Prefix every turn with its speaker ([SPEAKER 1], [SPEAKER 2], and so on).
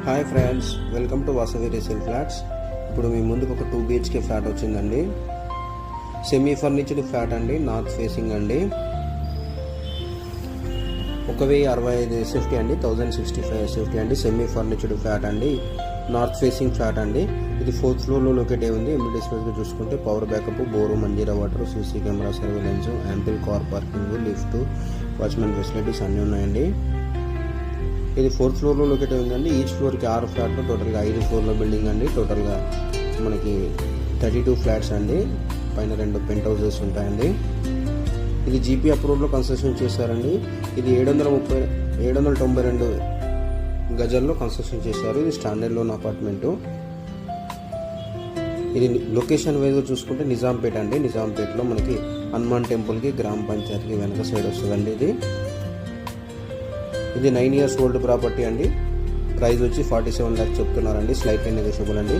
[SPEAKER 1] Hi friends, welcome to Vasavi resale flats. ఇప్పుడు మీ ముందుకు ఒక 2 BHK ఫ్లాట్ వచ్చిందండి. సెమీ ఫర్నిచర్డ్ ఫ్లాట్ అండి, నార్త్ ఫేసింగ్ అండి. 1065 SFT అండి, 1065 SFT అండి. సెమీ ఫర్నిచర్డ్ ఫ్లాట్ అండి, నార్త్ ఫేసింగ్ ఫ్లాట్ అండి. ఇది 4th ఫ్లోర్లో లొకేట్ అయి ఉంది. ఎమ్యూనిటీ స్పేస్గా చూసుకుంటే power backup, bore, Manjira water, CC camera surveillance, ample car parking, lift, watchmen facilities అన్నీ ఉన్నాయండి. ఇది 4th ఫ్లోర్లో లొకేట్ అయి ఉందండి. ఈచ్ ఫ్లోర్కి 6 ఫ్లాట్లు, టోటల్గా 5 ఫ్లోర్ల బిల్డింగ్ అండి. టోటల్గా మనకి 32 ఫ్లాట్స్ అండి. పైన 2 పెంట్ హౌసెస్ ఉంటాయండి. ఇది జీపీ అప్రూవ్లో కన్స్ట్రక్షన్ చేశారండి. ఇది 792 గజాల్లో కన్స్ట్రక్షన్ చేశారు. ఇది స్టాండర్డ్ లోన్ అపార్ట్మెంటు. ఇది లొకేషన్ వైజ్గా చూసుకుంటే నిజాంపేట అండి. నిజాంపేటలో మనకి హనుమాన్ టెంపుల్కి, గ్రామ పంచాయతీకి వెనక సైడ్ వస్తుందండి. ఇది 9 years ఓల్డ్ ప్రాపర్టీ అండి. ప్రైస్ వచ్చి 47 lakhs చెప్తున్నారండి. స్లైట్లీ నెగోషియబుల్ అండి.